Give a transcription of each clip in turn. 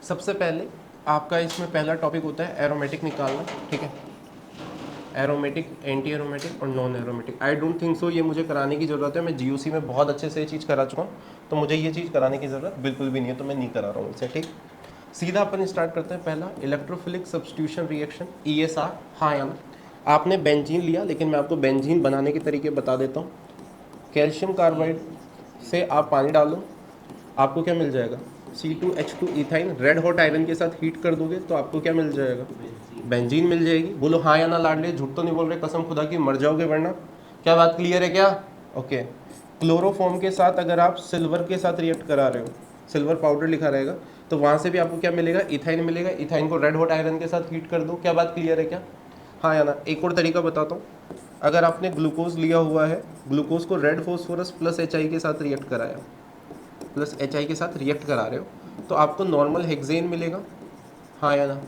सबसे पहले आपका इसमें पहला टॉपिक होता है एरोमेटिक निकालना, ठीक है। एरोमेटिक, एंटी एरोमेटिक और non aromatic. I don't think so ये मुझे कराने की ज़रूरत है, मैं जीओसी में बहुत अच्छे से ये चीज़ करा चुका हूँ, तो मुझे ये चीज़ कराने की ज़रूरत बिल्कुल भी नहीं है, तो मैं नहीं करा रहा हूँ इसे, ठीक। सीधा अपन स्टार्ट करते हैं। पहला इलेक्ट्रोफिलिक सब्स्टिट्यूशन रिएक्शन, ESR, हाँ या ना। आपने बेंजीन लिया, लेकिन मैं आपको बेंजीन बनाने के तरीके बता देता हूँ। कैल्शियम कार्बाइड से आप पानी डालो, आपको क्या मिल जाएगा, C2H2 ethyne. Red hot iron के साथ हीट कर दोगे तो आपको क्या मिल जाएगा, बेंजीन मिल जाएगी। बोलो हाँ या ना लाडले, झूठ तो नहीं बोल रहे, कसम खुदा की, मर जाओगे वरना। क्या बात क्लियर है क्या? ओके। क्लोरोफॉर्म के साथ अगर आप सिल्वर के साथ रिएक्ट करा रहे हो, सिल्वर पाउडर लिखा रहेगा, तो वहाँ से भी आपको क्या मिलेगा, इथाइन मिलेगा। इथाइन को रेड हॉट आयरन के साथ हीट कर दो। क्या बात क्लियर है क्या? हाँ या ना। एक और तरीका बताता हूँ। अगर आपने ग्लूकोज लिया हुआ है, ग्लूकोज को रेड फॉस्फोरस प्लस HI के साथ रिएक्ट कराया, प्लस HI के साथ रिएक्ट करा रहे हो, तो आपको नॉर्मल हेक्सेन मिलेगा। हाँ या ना।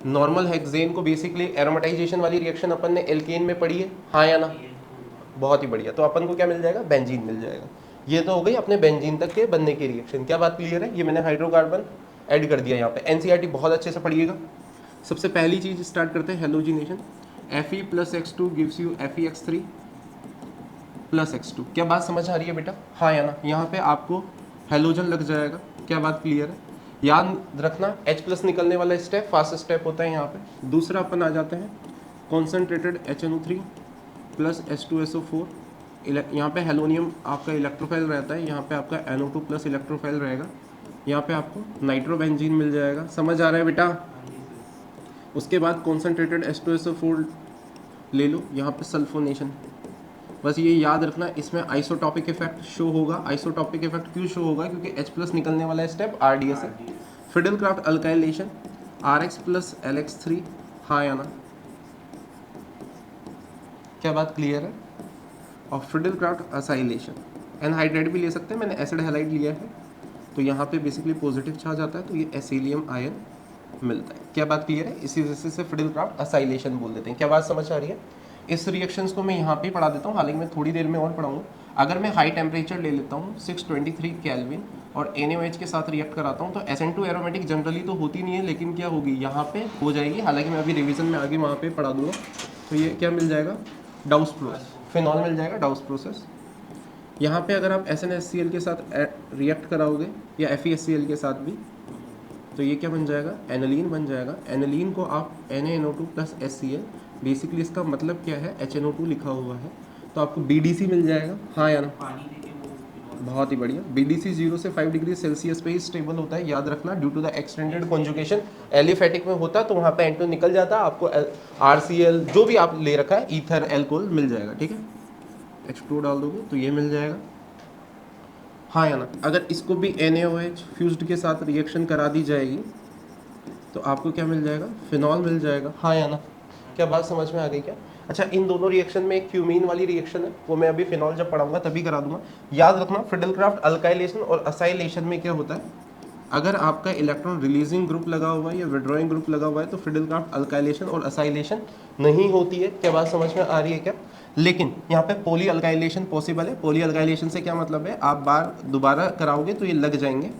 नॉर्मल हेक्सेन को बेसिकली एरोमेटाइजेशन वाली रिएक्शन अपन ने एल्केन में पढ़ी है, हाँ या ना। बहुत ही बढ़िया। तो अपन को क्या मिल जाएगा, बेंजीन मिल जाएगा। ये तो हो गई अपने बेंजीन तक के बनने की रिएक्शन। क्या बात क्लियर है? ये मैंने हाइड्रोकार्बन ऐड कर दिया यहाँ पे। NCERT बहुत अच्छे से पढ़िएगा। सबसे पहली चीज स्टार्ट करते हैं, halogenation. Fe + X2 gives you FeX3 + X2। क्या बात समझ आ रही है बेटा? हाँ या ना। यहाँ पे आपको हेलोजन लग जाएगा। क्या बात क्लियर है? याद रखना, H+ निकलने वाला स्टेप फास्ट स्टेप होता है यहाँ पे। दूसरा अपन आ जाते हैं कॉन्सेंट्रेटेड HNO3 + H2SO4। यहाँ पे हेलोनियम आपका इलेक्ट्रोफाइल रहता है, यहाँ पे आपका NO2 + इलेक्ट्रोफाइल रहेगा। यहाँ पे आपको नाइट्रोबेंजीन मिल जाएगा। समझ आ रहा है बेटा? उसके बाद कॉन्सेंट्रेटेड H2SO4 ले लो, यहाँ पे सल्फोनेशन। बस ये याद रखना, इसमें आइसोटॉपिक इफेक्ट शो होगा। आइसोटॉपिक इफेक्ट क्यों शो होगा? क्योंकि H+ निकलने वाला स्टेप RDS है। फिडेलक्राफ्ट अल्काइलेशन, RX + LX3, हाँ या ना। क्या बात क्लियर है? और फिडेलक्राफ्ट असाइलेशन, एनहाइड्राइड भी ले सकते हैं, मैंने एसिड हैलाइड लिया है, तो यहाँ पे बेसिकली पॉजिटिव चार्ज आता है, तो ये एसिलियम आयन मिलता है। क्या बात क्लियर है? इसी वजह से फिडेलक्राफ्ट असाइलेशन बोल देते हैं। क्या बात समझ आ रही है? इस रिएक्शंस को मैं यहाँ पे पढ़ा देता हूँ, हालांकि मैं थोड़ी देर में और पढ़ाऊँगा। अगर मैं हाई टेम्परेचर ले लेता हूँ 623 केल्विन और NaOH के साथ रिएक्ट कराता हूँ, तो SN2 एरोमेटिक जनरली तो होती नहीं है, लेकिन क्या होगी, यहाँ पे हो जाएगी। हालांकि मैं अभी रिवीजन में आगे वहाँ पे पढ़ा दूंगा। तो ये क्या मिल जाएगा, डाउस प्रोसेस, फिनॉल मिल जाएगा, डाउस प्रोसेस। यहाँ पे अगर आप SnHCl के साथ रिएक्ट कराओगे या FeHCl के साथ भी, तो ये क्या बन जाएगा, एनालीन बन जाएगा। एनालीन को आप NaNO2 + HCl, बेसिकली इसका मतलब क्या है, HNO2 लिखा हुआ है, तो आपको BDC मिल जाएगा। हाँ या ना? बहुत ही बढ़िया। BDC 0 से 5 डिग्री सेल्सियस पे ही स्टेबल होता है, याद रखना, due to the extended conjugation. Aliphatic में होता तो वहाँ पे N2 निकल जाता, आपको RCl जो भी आप ले रखा है, ईथर एल्कोहल मिल जाएगा, ठीक है। H2 डाल दोगे तो ये मिल जाएगा। हाँ या ना। अगर इसको भी NaOH फ्यूज्ड के साथ रिएक्शन करा दी जाएगी तो आपको क्या मिल जाएगा, फिनॉल मिल जाएगा। हाँ या ना। क्या बात समझ में आ गई क्या? अच्छा, इन दोनों रिएक्शन में एक क्यूमीन वाली रिएक्शन है, वो मैं अभी फिनॉल जब पढ़ाऊंगा तभी करा दूंगा। याद रखना, फिडेलक्राफ्ट अल्काइलेशन और असाइलेशन में क्या होता है, अगर आपका इलेक्ट्रॉन रिलीजिंग ग्रुप लगा हुआ है या विड्रॉइंग ग्रुप लगा हुआ है तो फिडेलक्राफ्ट अल्काइलेशन और असाइलेशन नहीं होती है। क्या बात समझ में आ रही है क्या? लेकिन यहाँ पे पॉली अल्काइलेशन पॉसिबल है। पॉली अल्काइलेशन से क्या मतलब है, आप बार दोबारा कराओगे तो ये लग जाएंगे,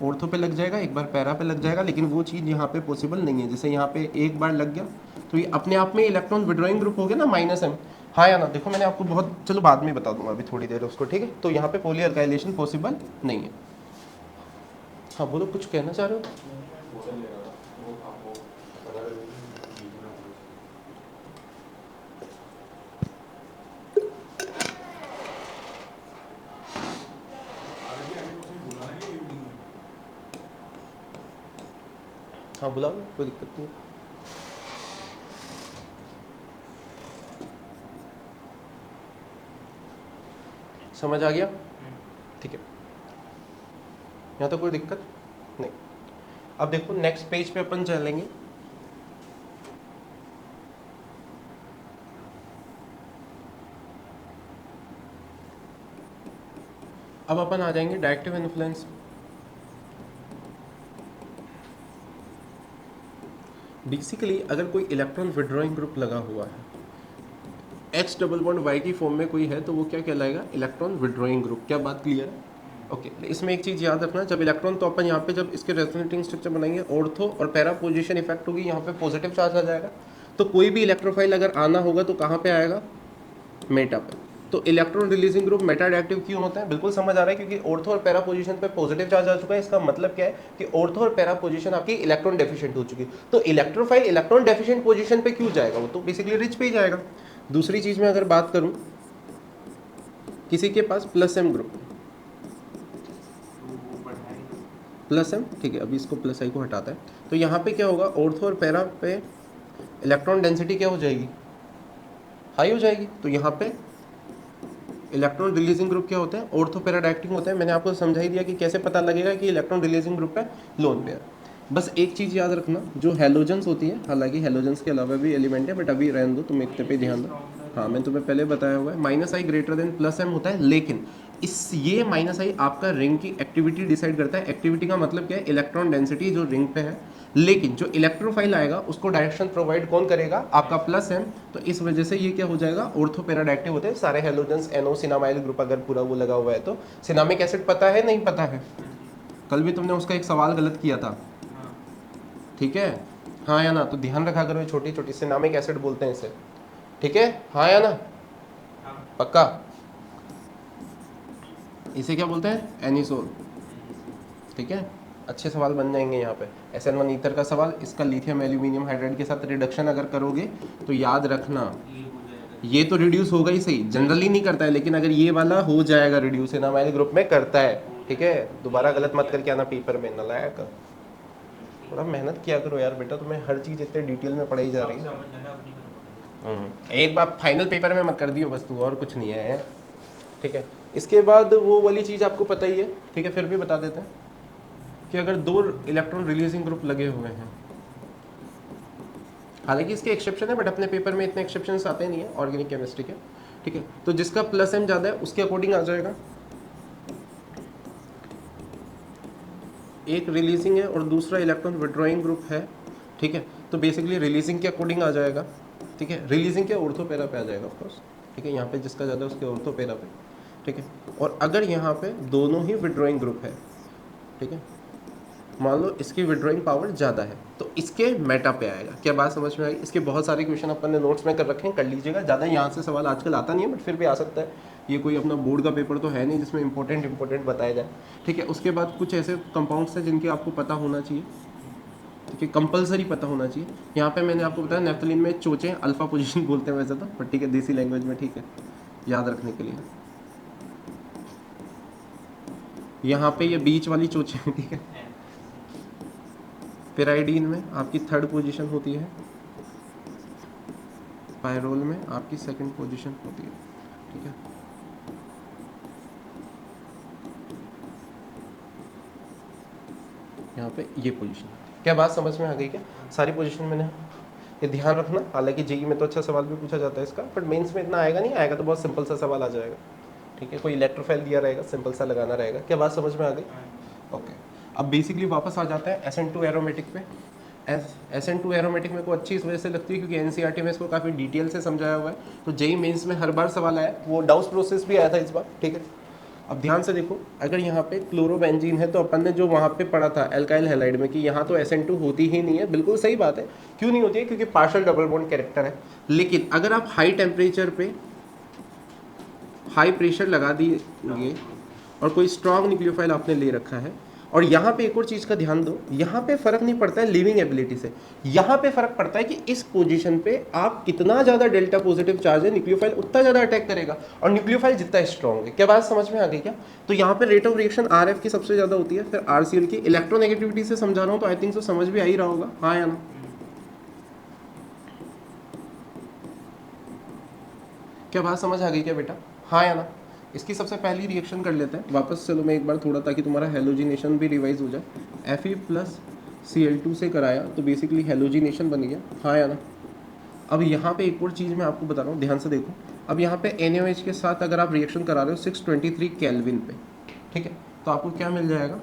ऑर्थो पे लग जाएगा, एक बार पैरा पे लग जाएगा, लेकिन वो चीज़ यहाँ पे पॉसिबल नहीं है। जैसे यहाँ पे एक बार लग गया तो ये अपने आप में इलेक्ट्रॉन विड्रॉइंग ग्रुप हो गया ना, -M। हाँ या ना? देखो मैंने आपको बहुत, चलो बाद में बता दूंगा, अभी थोड़ी देर उसको, ठीक है। तो यहाँ पे पॉली अल्काइलेशन पॉसिबल नहीं है। हाँ बोलो, कुछ कहना चाह रहे हो? हाँ बुलाओ, कोई दिक्कत नहीं। समझ आ गया? ठीक है, यहाँ तो कोई दिक्कत नहीं। अब देखो नेक्स्ट पेज पे अपन चलेंगे। अब अपन आ जाएंगे डायरेक्टिव इन्फ्लुएंस। बेसिकली अगर कोई इलेक्ट्रॉन विड्रॉइंग ग्रुप लगा हुआ है, H डबल बॉन्ड Y की फॉर्म में कोई है, तो वो क्या कहलाएगा, इलेक्ट्रॉन विड्रॉइंग ग्रुप। क्या बात क्लियर है? ओके इसमें एक चीज़ याद रखना, जब इलेक्ट्रॉन तो अपन यहाँ पे जब इसके रेजोनेटिंग स्ट्रक्चर बनाएंगे ऑर्थो और पैरा पोजीशन इफेक्ट होगी, यहाँ पे पॉजिटिव चार्ज आ जाएगा। तो कोई भी इलेक्ट्रोफाइल अगर आना होगा तो कहाँ पे आएगा, मेटा पे। तो electron releasing group Meta reactive क्यों होता है, बिल्कुल समझ आ रहा है क्योंकि ऑर्थो और पैरा पोजीशन पे पॉजिटिव चार्ज आ चुका है। इसका मतलब क्या है कि ऑर्थो और पैरा पोजीशन आपकी इलेक्ट्रॉन डेफिशिएंट हो चुकी है। तो इलेक्ट्रोफाइल इलेक्ट्रॉन डेफिशिएंट पोजीशन पे क्यों जाएगा, वो तो बेसिकली रिच पे ही जाएगा। दूसरी चीज में अगर बात करूं, किसी के पास plus M group, plus M, ठीक है, अभी इसको प्लस आई को हटाता है, तो यहाँ पे क्या होगा, ऑर्थो और पैरा पे इलेक्ट्रॉन डेंसिटी क्या हो जाएगी, हाई हो जाएगी। तो यहाँ पे इलेक्ट्रॉन रिलीजिंग ग्रुप क्या होते हैं, ऑर्थो पैरा डायरेक्टिंग होते हैं। मैंने आपको समझा ही दिया कि कैसे पता लगेगा कि इलेक्ट्रॉन रिलीजिंग ग्रुप है लोन पेयर। बस एक चीज़ याद रखना, जो हेलोजेंस होती है, हालांकि हेलोजेंस के अलावा भी एलिमेंट है बट अभी रहने दो, तुम इतने पे ध्यान दो। हाँ मैंने तुम्हें पहले बताया हुआ है, माइनस आई ग्रेटर देन प्लस एम होता है, लेकिन इस ये माइनस आई आपका रिंग की एक्टिविटी डिसाइड करता है। एक्टिविटी का मतलब क्या है, इलेक्ट्रॉन डेंसिटी जो रिंग पे है, लेकिन जो इलेक्ट्रोफाइल आएगा उसको डायरेक्शन प्रोवाइड कौन करेगा, आपका प्लस एम। तो इस वजह से ये क्या हो जाएगा, ऑर्थो पैरा डायरेक्टिव होते हैं सारे हेलोजेंस। एनओ सिनामाइल ग्रुप अगर पूरा वो लगा हुआ है तो सिनामिक एसिड पता है नहीं पता है, कल भी तुमने उसका एक सवाल गलत किया था, ठीक है, हाँ या ना, तो ध्यान रखा करो, छोटी छोटी सिनामिक एसिड बोलते हैं इसे, ठीक है, हाँ या ना, पक्का। इसे क्या बोलते हैं, एनिसोल, ठीक है। अच्छे सवाल बन जाएंगे यहाँ पे। SN1 ईथर का सवाल, इसका लिथियम एल्यूमिनियम हाइड्राइड के साथ रिडक्शन अगर करोगे तो याद रखना, ये तो रिड्यूस होगा ही सही, जनरली नहीं करता है, लेकिन अगर ये वाला हो जाएगा रिड्यूस, एनामाइल ग्रुप में करता है, ठीक है। दोबारा गलत मत करके आना पेपर में, नलायक। थोड़ा मेहनत किया करो यार बेटा, तुम्हें हर चीज़ इतने डिटेल में पढ़ाई जा रही है। एक बार फाइनल पेपर में मत कर दियो बस तू, और कुछ नहीं है, ठीक है। इसके बाद वो वाली चीज़ आपको पता ही है, ठीक है, फिर भी बता देते हैं कि अगर दो इलेक्ट्रॉन रिलीजिंग ग्रुप लगे हुए हैं, हालांकि इसके एक्सेप्शन है बट अपने पेपर में इतने एक्सेप्शंस आते नहीं है ऑर्गेनिक केमिस्ट्री के, ठीक है। तो जिसका प्लस एम ज़्यादा है उसके अकॉर्डिंग आ जाएगा, एक रिलीजिंग है और दूसरा इलेक्ट्रॉन विड्रॉइंग ग्रुप है, ठीक है। तो बेसिकली रिलीजिंग के अकॉर्डिंग आ जाएगा, ठीक है। रिलीजिंग के ऑर्थो पैरा पे आ जाएगा ऑफकोर्स, ठीक है। यहाँ पे जिसका ज़्यादा है उसके ऑर्थो पैरा पे, ठीक है। और अगर यहाँ पे दोनों ही विड्रॉइंग ग्रुप है, ठीक है, मान लो इसकी विड्रॉइंग पावर ज़्यादा है, तो इसके मेटा पे आएगा। क्या बात समझ में आई। इसके बहुत सारे क्वेश्चन अपन ने नोट्स में कर रखे हैं, कर लीजिएगा। ज़्यादा यहाँ से सवाल आजकल आता नहीं है बट फिर भी आ सकता है, ये कोई अपना बोर्ड का पेपर तो है नहीं जिसमें इंपॉर्टेंट बताया जाए, ठीक है। उसके बाद कुछ ऐसे कंपाउंड्स हैं जिनके आपको पता होना चाहिए, ठीक है, कंपलसरी पता होना चाहिए। यहाँ पे मैंने आपको बताया नेफ्थलीन में चोचे अल्फा पोजीशन बोलते हैं वैसे तो, बट ठीक है देसी लैंग्वेज में, ठीक है, याद रखने के लिए। यहाँ पे ये बीच वाली चोचे हैं, ठीक है। पेराइडीन में आपकी थर्ड पोजीशन होती है, पायरोल में आपकी सेकंड पोजीशन होती है, ठीक है। यहाँ पे ये पोजीशन, क्या बात समझ में आ गई क्या, सारी पोजीशन मैंने, ये ध्यान रखना। हालांकि जेई में तो अच्छा सवाल भी पूछा जाता है इसका, बट मेंस में इतना आएगा नहीं, आएगा तो बहुत सिंपल सा सवाल आ जाएगा, ठीक है। कोई इलेक्ट्रोफाइल दिया रहेगा, सिंपल सा लगाना रहेगा। क्या बात समझ में आ गई, ओके। अब बेसिकली वापस आ जाता है SN2 एरोमेटिक पे। SN2 एरोमेटिक मेरे को अच्छी इस वजह से लगती है क्योंकि NCERT में इसको काफ़ी डिटेल से समझाया हुआ है, तो जेई मेंस में हर बार सवाल आया, वो डाउस प्रोसेस भी आया था इस बार, ठीक है। अब ध्यान से देखो, अगर यहाँ पे क्लोरोबेंजीन है तो अपन ने जो वहाँ पे पढ़ा था एल्काइल हैलाइड में कि यहाँ तो SN2 होती ही नहीं है, बिल्कुल सही बात है। क्यों नहीं होती है, क्योंकि पार्शियल डबल बॉन्ड कैरेक्टर है। लेकिन अगर आप हाई टेम्परेचर पे हाई प्रेशर लगा दिए और कोई स्ट्रॉन्ग न्यूक्लियोफाइल आपने ले रखा है, और यहाँ पे एक और चीज़ का ध्यान दो, यहाँ पे फर्क नहीं पड़ता है लिविंग एबिलिटी से, यहाँ पे फर्क पड़ता है कि इस पोजीशन पे आप कितना ज़्यादा डेल्टा पॉजिटिव चार्ज है, न्यूक्लियोफाइल उतना ज़्यादा अटैक करेगा, और न्यूक्लियोफाइल जितना स्ट्रॉन्ग है। क्या बात समझ में आ गई क्या। तो यहाँ पे रेट ऑफ रिएक्शन RF की सबसे ज़्यादा होती है, फिर RCl की। इलेक्ट्रोनेगेटिविटी से समझा रहा हूँ तो आई थिंक सो समझ भी आ ही रहा होगा, हाँ या ना। क्या बात समझ आ गई क्या बेटा, हाँ या ना। इसकी सबसे पहली रिएक्शन कर लेते हैं वापस, चलो मैं एक बार थोड़ा, ताकि तुम्हारा हेलोजिनेशन भी रिवाइज हो जाए। Fe+Cl2 से कराया तो बेसिकली हेलोजिनेशन बन गया, हाँ या ना। अब यहाँ पे एक और चीज़ मैं आपको बता रहा हूँ, ध्यान से देखो। अब यहाँ पे NaOH के साथ अगर आप रिएक्शन करा रहे हो 623 केल्विन पे, ठीक है, तो आपको क्या मिल जाएगा,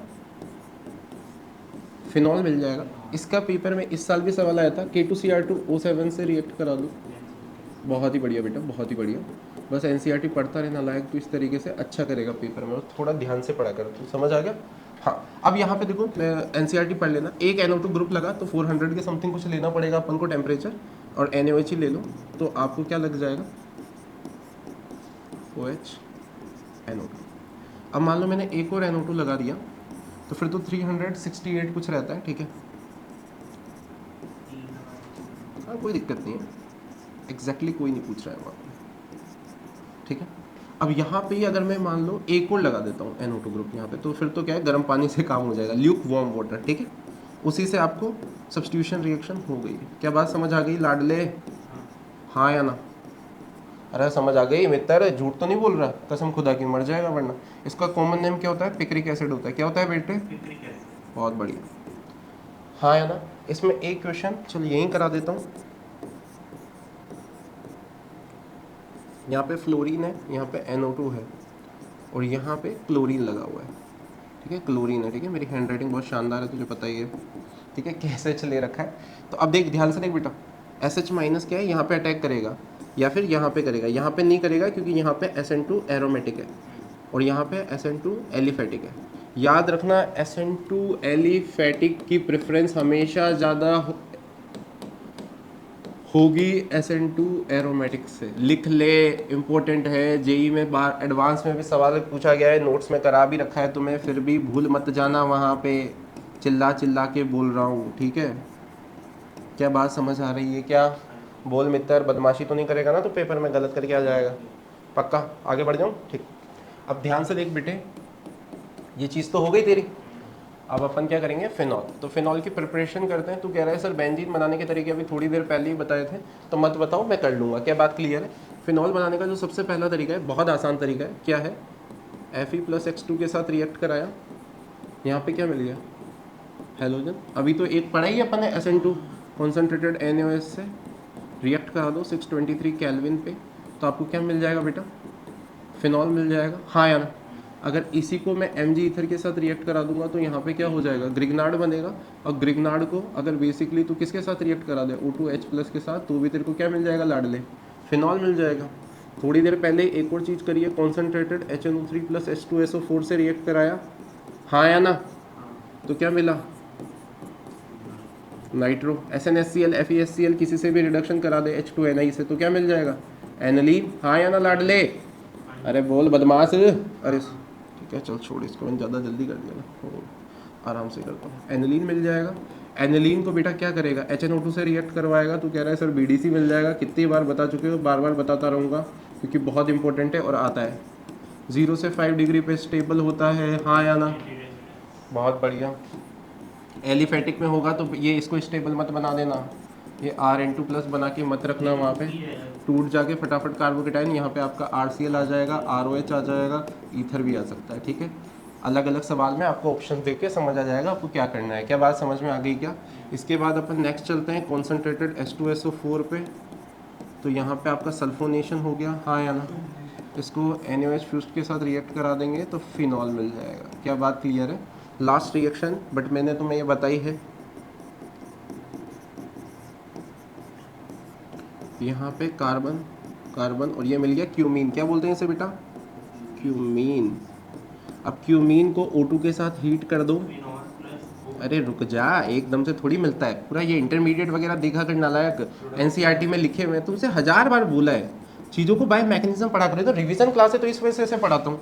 फिनॉल मिल जाएगा। इसका पेपर में इस साल भी सवाल आया था, K2Cr2O7 से रिएक्ट करा दो। बहुत ही बढ़िया बेटा, बहुत ही बढ़िया। बस एनसीईआरटी पढ़ता रहना लायक, तो इस तरीके से अच्छा करेगा पेपर में, और थोड़ा ध्यान से पढ़ा करो। तो समझ आ गया? हाँ, अब यहाँ पे देखो एनसीईआरटी पढ़ लेना। एक NO2 ग्रुप लगा तो 400 के समथिंग कुछ लेना पड़ेगा अपन को टेम्परेचर, और NaOH ही ले लो तो आपको क्या लग जाएगा, OH NO2। अब मान लो मैंने एक और NO2 लगा दिया तो फिर तो 368 कुछ रहता है, ठीक है। हाँ कोई दिक्कत नहीं है, एग्जैक्टली कोई नहीं पूछ रहा है वहाँ पे, ठीक है। अब यहाँ पे ही अगर मैं मान लो एक और लगा देता हूँ NO2 ग्रुप यहाँ पे, तो फिर तो क्या है, गर्म पानी से काम हो जाएगा, ल्यूक वार्म वाटर, ठीक है। उसी से आपको सब्स्टिट्यूशन रिएक्शन हो गई। क्या बात समझ आ गई लाडले? हाँ या ना? अरे समझ आ गई मित्र, झूठ तो नहीं बोल रहा, कसम खुदा की, मर जाएगा वरना। इसका कॉमन नेम क्या होता है? पिक्रिक एसिड होता है। क्या होता है बेटे? बहुत बढ़िया, हाँ या ना? इसमें एक क्वेश्चन चलो यहीं करा देता हूँ। यहाँ पे फ्लोरीन है, यहाँ पे NO2 है, और यहाँ पे क्लोरीन लगा हुआ है, ठीक है। क्लोरीन है, ठीक है। मेरी हैंड राइटिंग बहुत शानदार है, तुझे पता ही है, ठीक है। कैसे ले रखा है, तो अब देख ध्यान से देख बेटा, SH माइनस क्या है, यहाँ पे अटैक करेगा या फिर यहाँ पे करेगा। यहाँ पे नहीं करेगा क्योंकि यहाँ पे SN2 एरोमेटिक है, और यहाँ पे SN2 एलिफेटिक है। याद रखना, SN2 एलिफेटिक की प्रेफरेंस हमेशा ज़्यादा होगी SN2 एरोमेटिक से। लिख ले, इम्पोर्टेंट है। जेई में बार एडवांस में भी सवाल पूछा गया है, नोट्स में करा भी रखा है तुम्हें, फिर भी भूल मत जाना, वहाँ पे चिल्ला चिल्ला के बोल रहा हूँ, ठीक है। क्या बात समझ आ रही है क्या? बोल मित्र, बदमाशी तो नहीं करेगा ना तो पेपर में गलत करके आ जाएगा, पक्का? आगे बढ़ जाऊँ, ठीक। अब ध्यान से देख बेटे, ये चीज़ तो हो गई तेरी। अब अपन क्या करेंगे, फिनॉल। तो फिनॉल की प्रिपरेशन करते हैं। तू कह रहा है सर बेंजीन बनाने के तरीके अभी थोड़ी देर पहले ही बताए थे, तो मत बताओ, मैं कर लूँगा। क्या बात क्लियर है? फिनॉल बनाने का जो सबसे पहला तरीका है, बहुत आसान तरीका है, क्या है? Fe+H2 के साथ रिएक्ट कराया, यहाँ पे क्या मिल गया? हेलोजन। अभी तो एक पढ़ा ही अपन ने, SN2 कॉन्सेंट्रेटेड NaOH से रिएक्ट करा दो 623 केल्विन पे, तो आपको क्या मिल जाएगा बेटा? फिनॉल मिल जाएगा, हाँ या ना? अगर इसी को मैं Mg ईथर के साथ रिएक्ट करा दूंगा तो यहाँ पे क्या हो जाएगा? ग्रिग्नार्ड बनेगा। और ग्रिग्नार्ड को अगर बेसिकली तो किसके साथ रिएक्ट करा दे, O2H+ के साथ, तो भी तेरे को क्या मिल जाएगा लाडले? फिनॉल मिल जाएगा। थोड़ी देर पहले एक और चीज़ करिए, कॉन्सेंट्रेटेड HNO3 + H2SO4 से रिएक्ट कराया, हाँ या ना? तो क्या मिला? नाइट्रो। SnHCl FeHCl किसी से भी रिडक्शन करा दे H2Ni से, तो क्या मिल जाएगा? एनिलीन, हाँ या ना लाडले? अरे बोल बदमाश, अरे ठीक है चल छोड़ इसको, मैंने ज़्यादा जल्दी कर दिया ना, आराम से करता हूँ। एनिलीन मिल जाएगा। एनिलीन को बेटा क्या करेगा? HNO2 से रिएक्ट करवाएगा। तो कह रहा है सर BDC मिल जाएगा। कितनी बार बता चुके हो, बार बार बताता रहूँगा क्योंकि बहुत इंपॉर्टेंट है और आता है। 0 से 5 डिग्री पे स्टेबल होता है, हाँ या ना? बहुत बढ़िया। एलिफेटिक में होगा तो ये इसको स्टेबल मत बना देना, ये Rn2+ बना के मत रखना, वहाँ पे टूट जाके फटाफट कार्बोकेटाइन, यहाँ पे आपका RCl आ जाएगा, ROH आ जाएगा, ईथर भी आ सकता है, ठीक है। अलग अलग सवाल में आपको ऑप्शन देके समझ आ जाएगा आपको क्या करना है। क्या बात समझ में आ गई क्या? इसके बाद अपन नेक्स्ट चलते हैं कॉन्सेंट्रेटेड H2SO4 पे। तो यहाँ पे आपका सल्फोनेशन हो गया, हाँ या ना? इसको NaOH फ्यूज्ड के साथ रिएक्ट करा देंगे तो फिनॉल मिल जाएगा। क्या बात क्लियर है? लास्ट रिएक्शन, बट मैंने तुम्हें ये बताई है, यहाँ पे कार्बन कार्बन और ये मिल गया क्यूमीन। क्या बोलते हैं इसे बेटा? क्यूमीन। अब क्यूमीन को O2 के साथ हीट कर दो। अरे रुक जा, एकदम से थोड़ी मिलता है पूरा, ये इंटरमीडिएट वगैरह देखा कर नालायक, NCERT में लिखे हुए हैं, तुमसे 1000 बार बोला है चीज़ों को बाय मैकेनिज्म पढ़ा करें। तो रिवीजन क्लास है तो इस वजह से पढ़ाता हूँ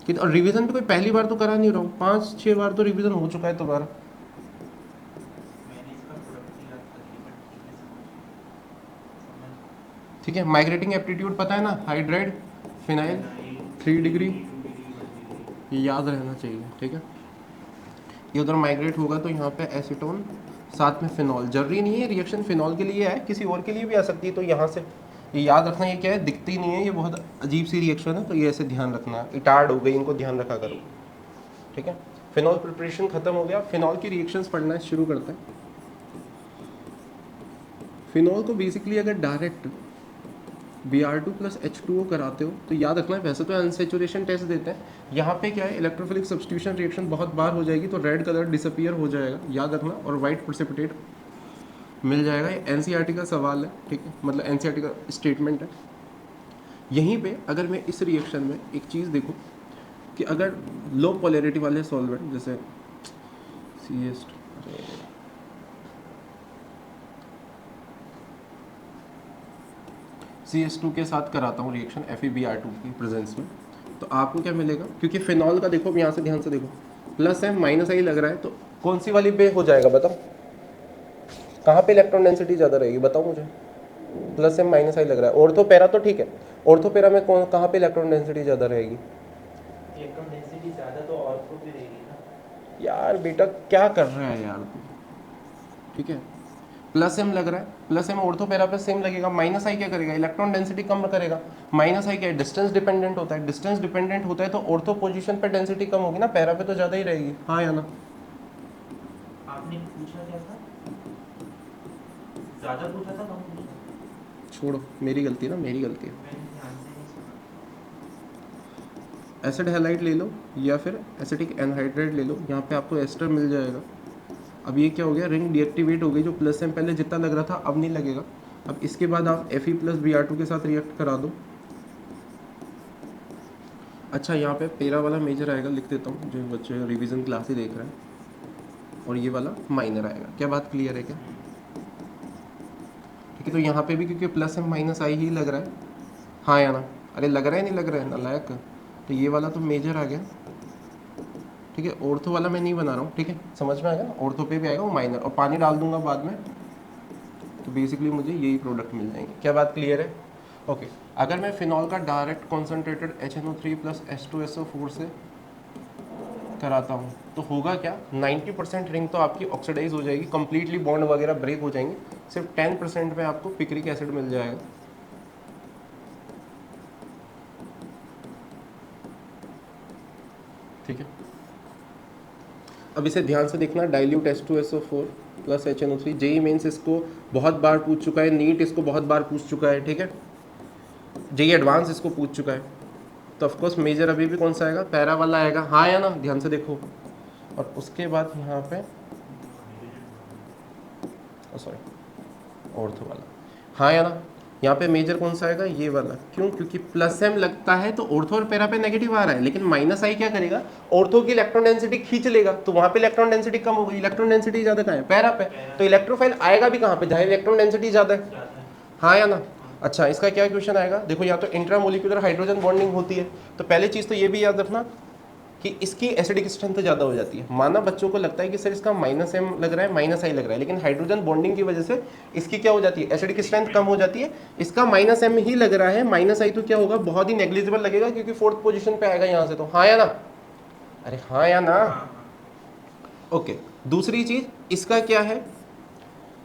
कि, और रिवीजन भी कोई पहली बार तो करा नहीं रहा हूँ, 5-6 बार तो रिवीजन हो चुका है तुम्हारा। ठीक है, माइग्रेटिंग एप्टीट्यूड पता है ना, हाइड्राइड फिनाइल 3 डिग्री, ये याद रहना चाहिए, ठीक है। ये उधर माइग्रेट होगा तो यहाँ पे एसीटोन साथ में फिनॉल, जरूरी नहीं है रिएक्शन फिनॉल के लिए है, किसी और के लिए भी आ सकती है। तो यहाँ से ये याद रखना, ये क्या है, दिखती नहीं है, ये बहुत अजीब सी रिएक्शन है, तो ये ऐसे ध्यान रखना। इटार्ड हो गई, इनको ध्यान रखा करो, ठीक है। फिनॉल प्रिपरेशन खत्म हो गया, फिनॉल की रिएक्शंस पढ़ना शुरू करते हैं। फिनॉल को बेसिकली अगर डायरेक्ट Br2 + H2O कराते हो तो याद रखना है, वैसे तो अनसेचुरेशन टेस्ट देते हैं, यहाँ पे क्या है, इलेक्ट्रोफिलिक सब्स्टिट्यूशन रिएक्शन बहुत बार हो जाएगी तो रेड कलर डिसअपियर हो जाएगा, याद रखना, और वाइट प्रेसिपिटेट मिल जाएगा। ये NCERT का सवाल है, ठीक है, मतलब NCERT का स्टेटमेंट है। यहीं पे अगर मैं इस रिएक्शन में एक चीज़ देखूँ कि अगर लो पोलैरिटी वाले सॉल्वेंट जैसे CH2 के साथ कराता हूँ रिएक्शन FeBr2 की प्रेजेंस में, तो आपको क्या मिलेगा, क्योंकि फिनॉल का देखो यहाँ से ध्यान से देखो प्लस है माइनस आई लग रहा है, तो कौन सी वाली पे हो जाएगा बताओ, कहाँ पे इलेक्ट्रॉन डेंसिटी ज़्यादा रहेगी बताओ मुझे, प्लस है माइनस आई लग रहा है। ऑर्थोपेरा तो ठीक है, ऑर्थोपेरा में कौन कहाँ पे इलेक्ट्रॉन डेंसिटी ज़्यादा रहेगी, इलेक्ट्रॉन डेंसिटी ज़्यादा तो ऑर्थो पे रहेगी ना। यार बेटा क्या कर रहा है यार तू, ठीक है प्लस एम लग रहा है, प्लस एम ऑर्थोपेरा पे सेम लगेगा, माइनस आई क्या करेगा, इलेक्ट्रॉन डेंसिटी कम करेगा। माइनस आई क्या है, डिस्टेंस डिपेंडेंट होता है, डिस्टेंस डिपेंडेंट होता है तो ऑर्थो पोजीशन पे डेंसिटी कम होगी ना, पैरा पे तो ज़्यादा ही रहेगी, हाँ या ना। आपने पूछा क्या था, ज़्यादा पूछा था कम पूछा था? छोड़ो मेरी गलती ना, मेरी गलती है। मैंने ध्यान से नहीं सुना। एसिड हैलाइड ले लो या फिर एसिटिक एनहाइड्रेट ले लो, यहाँ पे आपको एस्टर मिल जाएगा। अब ये क्या हो गया, रिंग डीएक्टिवेट हो गई, जो प्लस एम पहले जितना लग रहा था अब नहीं लगेगा। अब इसके बाद आप Fe+Br2 के साथ रिएक्ट करा दो। अच्छा यहाँ पे पेरा वाला मेजर आएगा, लिख देता हूँ जो बच्चे रिवीजन क्लास ही देख रहे हैं, और ये वाला माइनर आएगा। क्या बात क्लियर है क्या, ठीक है। तो यहाँ पे भी क्योंकि प्लस एम माइनस आई ही लग रहा है, हाँ या ना, अरे लग रहा है नहीं लग रहा है नालायक, तो ये वाला तो मेजर आ गया, ठीक है। ऑर्थो वाला मैं नहीं बना रहा हूँ, ठीक है, समझ में आएगा, ऑर्थो पे भी आएगा वो माइनर, और पानी डाल दूंगा बाद में, तो बेसिकली मुझे यही प्रोडक्ट मिल जाएंगे। क्या बात क्लियर है, ओके। अगर मैं फिनॉल का डायरेक्ट कॉन्सेंट्रेटेड HNO3 + H2SO4 से कराता हूँ तो होगा क्या, 90% रिंग तो आपकी ऑक्सीडाइज हो जाएगी, कंप्लीटली बॉन्ड वगैरह ब्रेक हो जाएंगे, सिर्फ 10% में आपको पिक्रिक एसिड मिल जाएगा। ठीक है, अब इसे ध्यान से देखना, dilute H2SO4 + HNO3, JEE mains इसको बहुत बार पूछ चुका है, नीट इसको बहुत बार पूछ चुका है, ठीक है, जेई एडवांस इसको पूछ चुका है, तो ऑफकोर्स मेजर अभी भी कौन सा आएगा, पैरा वाला आएगा, हाँ या ना, ध्यान से देखो। और उसके बाद यहाँ पे सॉरी ऑर्थो वाला, हाँ या ना, यहाँ पे मेजर कौन सा आएगा, ये वाला। क्यों, क्योंकि प्लस एम लगता है तो ऑर्थो और पैरा पे नेगेटिव आ रहा है, लेकिन माइनस आई क्या करेगा, ऑर्थो की इलेक्ट्रॉन डेंसिटी खींच लेगा, तो वहाँ पे इलेक्ट्रॉन डेंसिटी कम हो गई, इलेक्ट्रॉन डेंसिटी ज़्यादा कहाँ है, पैरा पे, तो इलेक्ट्रोफाइल आएगा भी कहाँ पे, जहाँ इलेक्ट्रॉन डेंसिटी ज़्यादा है, हाँ या ना। अच्छा इसका क्या क्वेश्चन आएगा, देखो या तो इंट्रामोलिकुलर हाइड्रोजन बॉन्डिंग होती है, तो पहले चीज़ तो ये भी याद रखना कि इसकी एसिडिक स्ट्रेंथ ज़्यादा हो जाती है। माना बच्चों को लगता है कि सर इसका -m लग रहा है, -i लग रहा है, लेकिन हाइड्रोजन बॉन्डिंग की वजह से इसकी क्या हो जाती है, एसिडिक स्ट्रेंथ कम हो जाती है। इसका -m ही लग रहा है, -i तो क्या होगा, बहुत ही नेग्लिजिबल लगेगा, क्योंकि 4th पोजीशन पे आएगा यहाँ से, तो हाँ या ना, अरे हाँ या ना, ओके। दूसरी चीज़ इसका क्या है,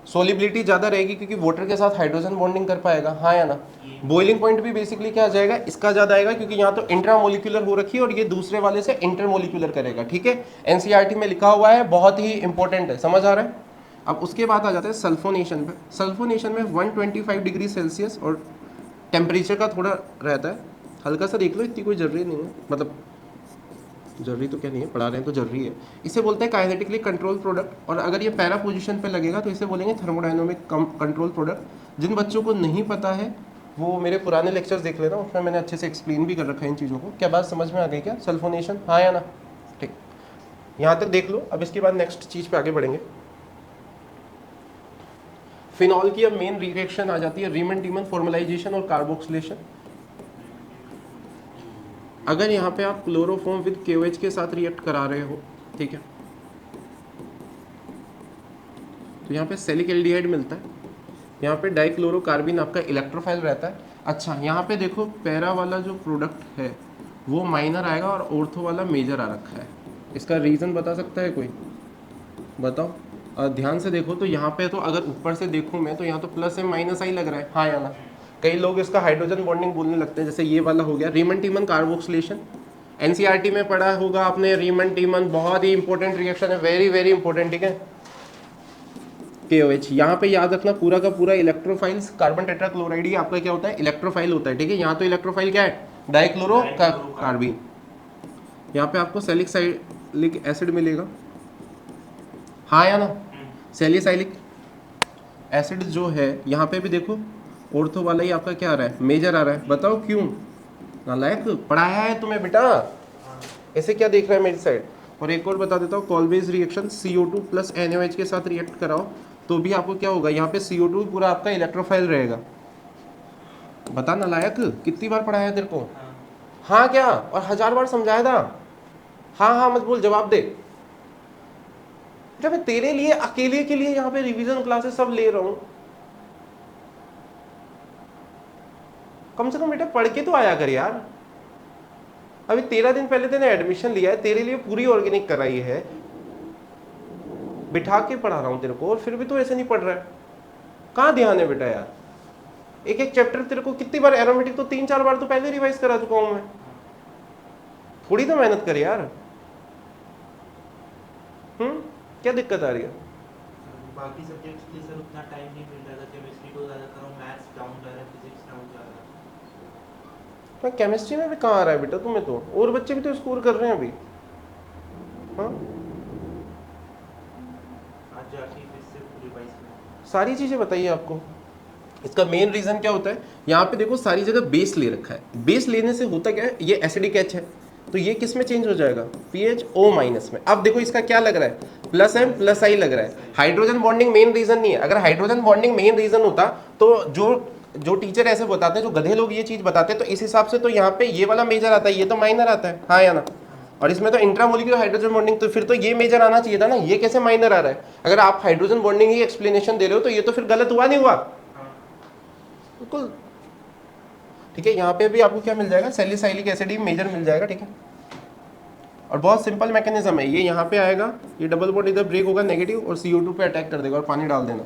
सोलिबिलिटी ज़्यादा रहेगी, क्योंकि वाटर के साथ हाइड्रोजन बॉन्डिंग कर पाएगा, हाँ या ना। बॉइलिंग पॉइंट भी बेसिकली क्या आ जाएगा, इसका ज़्यादा आएगा, क्योंकि यहाँ तो इंट्रामोलिकुलर हो रखी है और ये दूसरे वाले से इंटरमोलिकुलर करेगा, ठीक है। एनसीईआरटी में लिखा हुआ है, बहुत ही इंपॉर्टेंट है, समझ आ रहा है। अब उसके बाद आ जाता है सल्फोनेशन पे। सल्फोनेशन में 125 डिग्री सेल्सियस और टेम्परेचर का थोड़ा रहता है, हल्का सा देख लो, इतनी कोई जरूरी नहीं है, मतलब जरूरी तो क्या नहीं है, पढ़ा रहे हैं तो जरूरी है। इसे बोलते हैं काइनेटिकली कंट्रोल प्रोडक्ट, और अगर ये पैरा पोजीशन पे लगेगा तो इसे बोलेंगे थर्मोडायनामिक कंट्रोल प्रोडक्ट। जिन बच्चों को नहीं पता है वो मेरे पुराने लेक्चर्स देख लेना, उसमें मैंने अच्छे से एक्सप्लेन भी कर रखा है इन चीज़ों को। क्या बात समझ में आ गई क्या, सल्फोनेशन, हाँ या ना, ठीक, यहाँ तक देख लो। अब इसके बाद नेक्स्ट चीज़ पे आगे बढ़ेंगे। फिनॉल की अब मेन रिएक्शन आ जाती है रीमन टीमन फॉर्मलाइजेशन और कार्बोक्सिलेशन। अगर यहाँ पे आप क्लोरोफॉर्म विद KOH के साथ रिएक्ट करा रहे हो, ठीक है, तो यहाँ पे सेलिक एल्डिहाइड मिलता है, यहाँ पे डाइक्लोरोकार्बिन आपका इलेक्ट्रोफाइल रहता है। अच्छा यहाँ पे देखो पैरा वाला जो प्रोडक्ट है वो माइनर आएगा और ऑर्थो वाला मेजर आ रखा है। इसका रीज़न बता सकता है कोई, बताओ। ध्यान से देखो तो यहाँ पे तो अगर ऊपर से देखूँ मैं तो यहाँ तो +m-i लग रहा है, हाँ या ना। कई लोग इसका हाइड्रोजन बॉन्डिंग बोलने लगते हैं, जैसे ये वाला हो गया रीमन टीमन कार्बोक्सिलेशन। एनसीईआरटी में पढ़ा होगा आपने रीमन टीमन, बहुत ही इंपॉर्टेंट रिएक्शन है, वेरी वेरी इंपॉर्टेंट, ठीक है। KOH यहाँ पे याद रखना, पूरा का पूरा इलेक्ट्रोफाइल्स, कार्बन टेट्राक्लोराइड ही आपका क्या होता है, इलेक्ट्रोफाइल होता है, ठीक है। यहाँ तो इलेक्ट्रोफाइल क्या है, डाइक्लोरोकार्बिन। यहाँ पे आपको सैलिसाइलिक एसिड मिलेगा, हाँ या ना। सैलिसाइलिक एसिड जो है यहाँ पे भी देखो ऑर्थो वाला ही आपका क्या आ रहा है, मेजर आ रहा है, बताओ क्यों? नालायक, पढ़ाया है तुम्हें बेटा, ऐसे क्या देख रहा है मेरी साइड। और एक और बता देता हूँ, कॉलवेज रिएक्शन CO2 प्लस NaOH के साथ रिएक्ट कराओ तो भी आपको क्या होगा, यहाँ पे CO2 पूरा आपका इलेक्ट्रोफाइल रहेगा। बता नालायक, कितनी बार पढ़ाया तेरे को? हाँ क्या, और 1000 बार समझाया था। हाँ हाँ मत बोल, जवाब दे। जब मैं तेरे लिए अकेले के लिए यहाँ पे रिवीजन क्लासेस सब ले रहा हूँ, कम से कम बेटा पढ़ के तो आया कर यार। अभी 13 दिन पहले तेने एडमिशन लिया है, तेरे लिए पूरी ऑर्गेनिक कराई है, बिठा के पढ़ा रहा हूँ तेरे को, और फिर भी तो ऐसे नहीं पढ़ रहा है। कहाँ ध्यान है बेटा यार? एक एक चैप्टर तेरे को कितनी बार, एरोमेटिक तो 3-4 बार तो पहले रिवाइज करा चुका हूँ मैं। थोड़ी तो मेहनत कर यार। क्या दिक्कत आ रही है? बाकी सब्जेक्ट्स के सर उतना टाइम नहीं मिल रहा था, केमिस्ट्री को ज़्यादा करो, मैथ्स डाउन जा रहा है, फिजिक्स डाउन जा रहा है। मैं केमिस्ट्री में भी कहाँ आ रहा है बेटा तुम्हें तो, और बच्चे भी तो स्कोर कर रहे हैं अभी। हाँ आज जाके फिर से रिवाइज करो। सारी चीज़ें बताइए आपको। इसका मेन रीजन क्या होता है, यहाँ पे देखो सारी जगह बेस ले रखा है। बेस लेने से होता क्या है, ये एसिडिक H है तो ये किस में चेंज हो जाएगा, PHO माइनस में। अब देखो इसका क्या लग रहा है, +M + I लग रहा है। हाइड्रोजन बॉन्डिंग मेन रीजन नहीं है। अगर हाइड्रोजन बॉन्डिंग मेन रीजन होता तो जो टीचर ऐसे बताते हैं, जो गधे लोग ये चीज बताते हैं, तो इस हिसाब से तो यहाँ पे ये वाला मेजर आता है, ये तो माइनर आता है, हाँ या ना? और इसमें तो इंट्रामोलिकुलर हाइड्रोजन बॉन्डिंग, तो फिर तो ये मेजर आना चाहिए था ना, ये कैसे माइनर आ रहा है? अगर आप हाइड्रोजन बॉन्डिंग ही एक्सप्लेनेशन दे रहे हो तो ये तो फिर गलत हुआ नहीं हुआ? बिल्कुल ठीक है। यहाँ पे भी आपको क्या मिल जाएगा, सैलिसाइलिक एसिड ही मेजर मिल जाएगा, ठीक है। और बहुत सिंपल मैकेनिज्म है ये, यहाँ पे आएगा, ये डबल बॉन्ड इधर ब्रेक होगा नेगेटिव, और CO2 पे अटैक कर देगा और पानी डाल देना।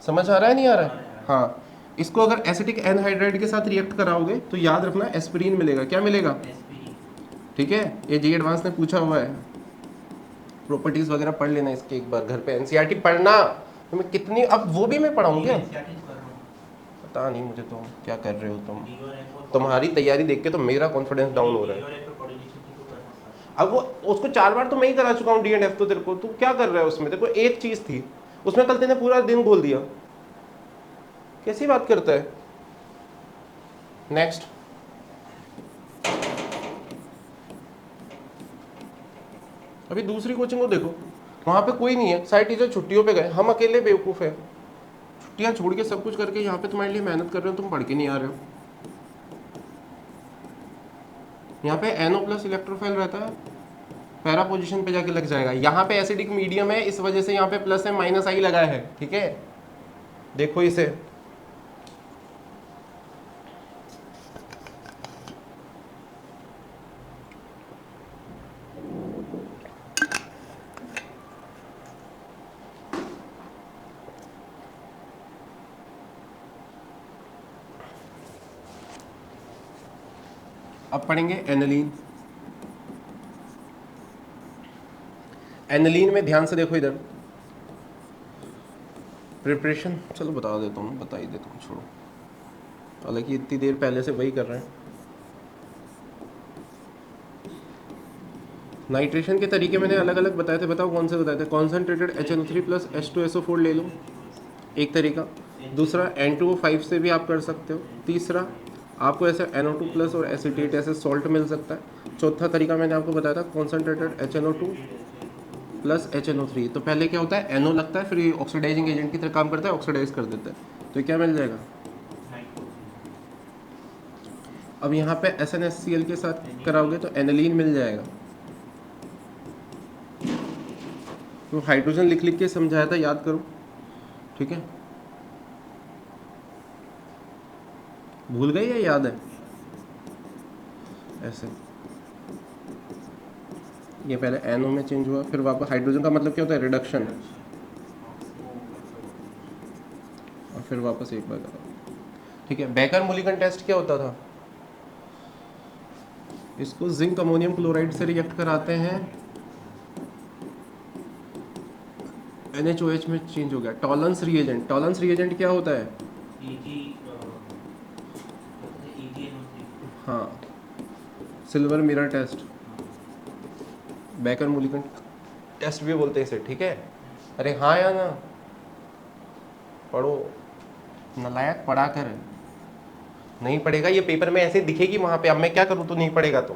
समझ आ रहा है नहीं आ रहा है? हाँ, इसको अगर एसिटिक एनहाइड्राइड के साथ रिएक्ट कराओगे तो याद रखना एस्पिरिन मिलेगा। क्या मिलेगा? ठीक है, ये जी एडवांस ने पूछा हुआ है। प्रॉपर्टीज वगैरह पढ़ लेना इसके एक बार घर पे, NCERT पढ़ना। तुम्हें कितनी, अब वो भी मैं पढ़ाऊंगा, पता नहीं मुझे तो क्या कर रहे हो तुम। तुम्हारी तैयारी देख के तो मेरा कॉन्फिडेंस डाउन हो रहा है। अब वो उसको 4 बार तो मैं ही करा चुका हूँ D&F तो, तेरे को तू क्या कर रहा है उसमें? तेरे को एक चीज थी उसमें, कल तेने पूरा दिन बोल दिया, कैसी बात करता है। नेक्स्ट, अभी दूसरी कोचिंग को देखो, वहां पे कोई नहीं है, सारे टीचर छुट्टियों पे गए, हम अकेले बेवकूफ है, छुट्टियां छोड़ के सब कुछ करके यहाँ पे तुम्हारे लिए मेहनत कर रहे हो, तुम पढ़ के नहीं आ रहे हो। यहाँ पे NO+ इलेक्ट्रोफाइल रहता है, पैरा पोजीशन पे जाके लग जाएगा। यहाँ पे एसिडिक मीडियम है, इस वजह से यहाँ पे +M - I लगा है, ठीक है। देखो इसे, अब पढ़ेंगे एनिलीन। एनिलीन में ध्यान से देखो इधर, प्रिपरेशन चलो बता देता हूँ, बता ही देता हूँ, छोड़ो, हालांकि इतनी देर पहले से वही कर रहे हैं। नाइट्रेशन के तरीके मैंने अलग अलग बताए थे, बताओ कौन से बताए थे? कॉन्सेंट्रेटेड HNO3 + H2SO4 ले लो, एक तरीका। दूसरा N2O5 से भी आप कर सकते हो। तीसरा आपको ऐसे NO2+ और एसीटेट ऐसे सॉल्ट मिल सकता है। चौथा तरीका मैंने आपको बताया था कॉन्सेंट्रेटेड HNO2 + HNO3। तो पहले क्या होता है, NO लगता है, फिर ये ऑक्सीडाइजिंग एजेंट की तरह काम करता है, ऑक्सीडाइज कर देता है, तो क्या मिल जाएगा? अब यहाँ पे SnHCl के साथ कराओगे तो एनिलीन मिल जाएगा। तो हाइड्रोजन लिख लिख के समझाया था, याद करो, ठीक है। भूल गए या याद है? ऐसे ये पहले NO में चेंज हुआ, फिर वापस हाइड्रोजन का मतलब क्या होता है, रिडक्शन, और फिर वापस एक बार करा, ठीक है। बेकर मुलिकन टेस्ट क्या होता था, इसको जिंक अमोनियम क्लोराइड से रिएक्ट कराते हैं, NaOH में चेंज हो गया। टॉलरेंस रिएजेंट, टॉलरेंस रिएजेंट क्या होता है? हाँ, silver mirror test, Baker Mulliken test भी बोलते हैं इसे, ठीक है। अरे हाँ या ना, पढ़ो, नालायक पढ़ा कर। नहीं पढ़ेगा, ये पेपर में ऐसे दिखेगी वहां पे, अब मैं क्या करूँ, तो नहीं पढ़ेगा तो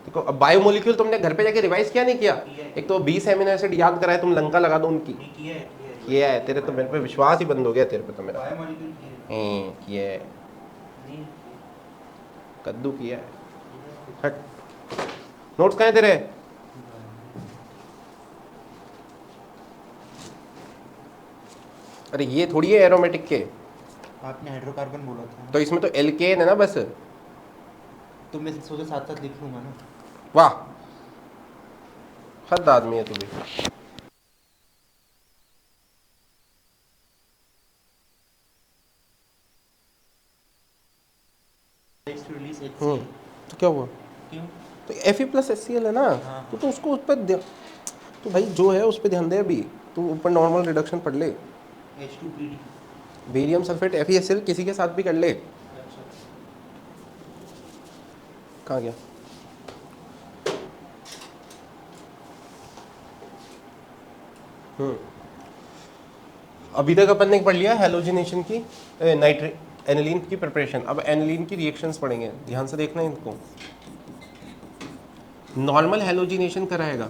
देखो। अब बायोमोलिक्यूल तुमने घर पे जाके रिवाइज किया नहीं किया? एक तो 20 एमिनो एसिड याद कराए, तुम लंका लगा दो उनकी। नहीं किया है किया है, तेरे तो मेरे पे विश्वास ही बंद हो गया तेरे पे तो मेरा। बायोमोलिक्यूल किया है किया है, नहीं कद्दू किया है। हट, नोट्स कहाँ है तेरे? अरे ये थोड़ी है एरोमेटिक के, आपने हाइड्रोकार्बन बोला था तो इसमें तो एल्केन है ना बस। तो मैं सोचा साथ साथ लिख लूंगा ना। वाह, हद आदमी है तू भी। नेक्स्ट रिलीज तो क्या हुआ? क्यों? तो Fe+HCl है ना, हाँ। तो उसको उस पर तो भाई जो है उस पर ध्यान दे। अभी तू ऊपर नॉर्मल रिडक्शन पढ़ ले, H2PD बेरियम सल्फेट FeSL किसी के साथ भी कर ले। अच्छा कहाँ गया? अभी तक अपन ने पढ़ लिया हैलोजिनेशन की, नाइट्रेट एनिलीन की प्रिपरेशन। अब एनिलीन की रिएक्शंस पढ़ेंगे, ध्यान से देखना इनको। नॉर्मल हैलोजिनेशन कराएगा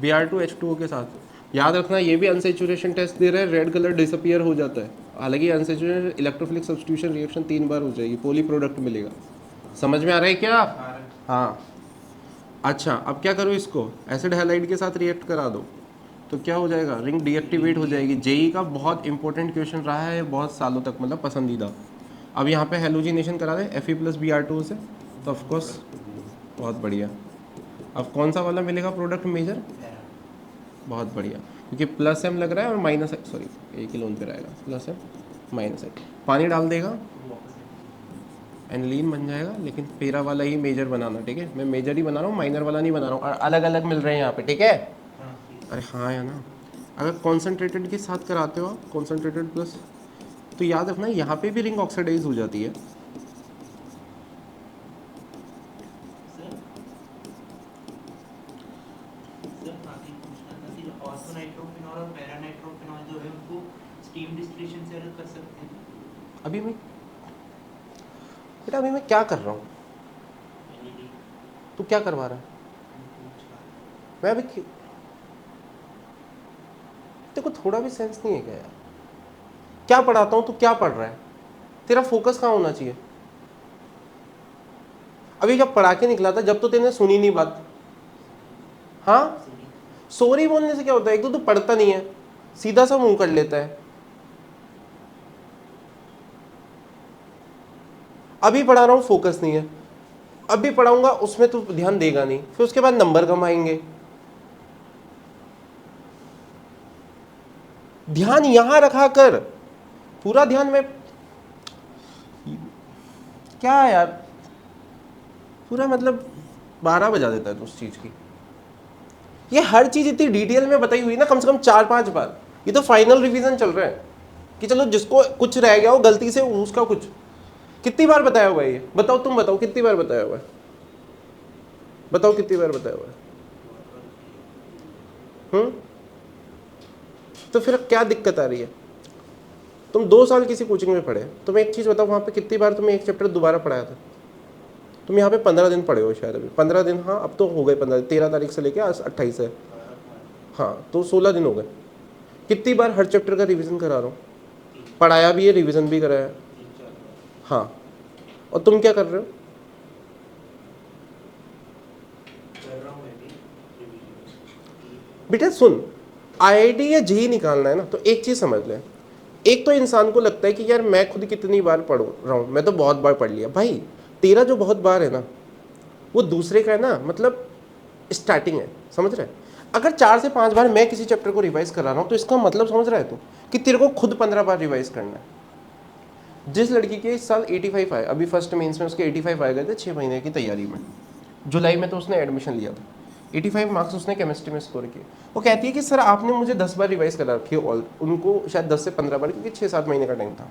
Br2H2O के साथ। याद रखना ये भी अनसेचुरेशन टेस्ट दे रहा है, रेड कलर डिसअपियर हो जाता है। हालांकि अनसेचुरेशन इलेक्ट्रोफिलिक सब्स्टिट्यूशन रिएक्शन 3 बार हो जाएगी, पोली प्रोडक्ट मिलेगा। समझ में आ रहा है क्या? हाँ। अच्छा, अब क्या करो, इसको एसिड हैलाइड के साथ रिएक्ट करा दो तो क्या हो जाएगा, रिंग डीएक्टिवेट हो जाएगी। जेई का बहुत इंपॉर्टेंट क्वेश्चन रहा है बहुत सालों तक, मतलब पसंदीदा। अब यहाँ पे हैलोजिनेशन करा दे Fe+Br2 से, तो ऑफकोर्स बहुत बढ़िया। अब कौन सा वाला मिलेगा प्रोडक्ट मेजर? बहुत बढ़िया, क्योंकि प्लस एम लग रहा है और माइनस, सॉरी एक ही लोन पे रहेगा, प्लस एम माइनस एम। पानी डाल देगा, एनिलीन बन जाएगा। लेकिन पेरा वाला ही मेजर बनाना, ठीक है? मैं मेजर ही बना रहा हूँ, माइनर वाला नहीं बना रहा हूँ। अलग अलग मिल रहे हैं यहाँ पे, ठीक है? अरे हाँ या ना। अगर कॉन्सेंट्रेटेड के साथ कराते हो आप, कॉन्सेंट्रेटेड प्लस, तो याद रखना यहाँ पे भी रिंग ऑक्सीडाइज हो जाती है। ऑर्थोनाइट्रोफिनॉल और पैरानाइट्रोफिनॉल जो है उनको स्टीम डिस्टिलेशन से अलग कर सकते हैं। अभी मैं बेटा, अभी मैं क्या कर रहा हूँ, तू क्या करवा रहा है? मैं अभी तेरे को थोड़ा भी सेंस नहीं है क्या यार? क्या पढ़ाता हूँ, तू क्या पढ़ रहा है? तेरा फोकस कहाँ होना चाहिए? अभी जब पढ़ा के निकला था, जब तो तेने सुनी नहीं बात। हाँ, सॉरी बोलने से क्या होता है? एक तो तू पढ़ता नहीं है, सीधा सा मुंह कर लेता है। अभी पढ़ा रहा हूँ, फोकस नहीं है। अभी पढ़ाऊंगा, उसमें तू ध्यान देगा नहीं, फिर उसके बाद नंबर कम आएंगे। ध्यान यहां रखा कर, पूरा ध्यान में। क्या है यार, पूरा मतलब 12 बजा देता है तो उस चीज की। ये हर चीज इतनी डिटेल में बताई हुई ना, कम से कम 4-5 बार। ये तो फाइनल रिवीजन चल रहा है कि चलो जिसको कुछ रह गया हो गलती से, उसका कुछ। कितनी बार बताया हुआ है ये? बताओ, तुम बताओ कितनी बार बताया हुआ है? बताओ कितनी बार बताया हुआ है? तो फिर क्या दिक्कत आ रही है? तुम 2 साल किसी कोचिंग में पढ़े, तुम एक चीज बताओ, वहां पे कितनी बार तुम्हें एक चैप्टर दोबारा पढ़ाया था? तुम यहाँ पे 15 दिन पढ़े हो शायद, अभी 15 दिन। हाँ, अब तो हो गए 15 दिन, 13 तारीख से लेके आज 28 है। हाँ, तो 16 दिन हो गए। कितनी बार हर चैप्टर का रिवीजन करा रहा हूँ? पढ़ाया भी है, रिवीजन भी कराया। हाँ, और तुम क्या कर रहे हो? बेटा सुन, आईआईटी या जेईई निकालना है ना, तो एक चीज समझ ले। एक तो इंसान को लगता है कि यार मैं खुद कितनी बार पढ़ रहा हूँ, मैं तो बहुत बार पढ़ लिया। भाई तेरा जो बहुत बार है ना, वो दूसरे का है ना, मतलब स्टार्टिंग है, समझ रहा है? अगर 4 से 5 बार मैं किसी चैप्टर को रिवाइज करा रहा हूँ, तो इसका मतलब समझ रहा है तू कि तेरे को खुद 15 बार रिवाइज करना है। जिस लड़की के इस साल 85 आए, अभी फर्स्ट मेंस में उसके 85 आए गए थे 6 महीने की तैयारी में, जुलाई में तो उसने एडमिशन लिया था। 85 मार्क्स उसने केमिस्ट्री में स्कोर किए। वो कहती है कि सर आपने मुझे 10 बार रिवाइज करा रखी है, ऑल उनको शायद 10 से 15 बार, क्योंकि 6-7 महीने का टाइम था।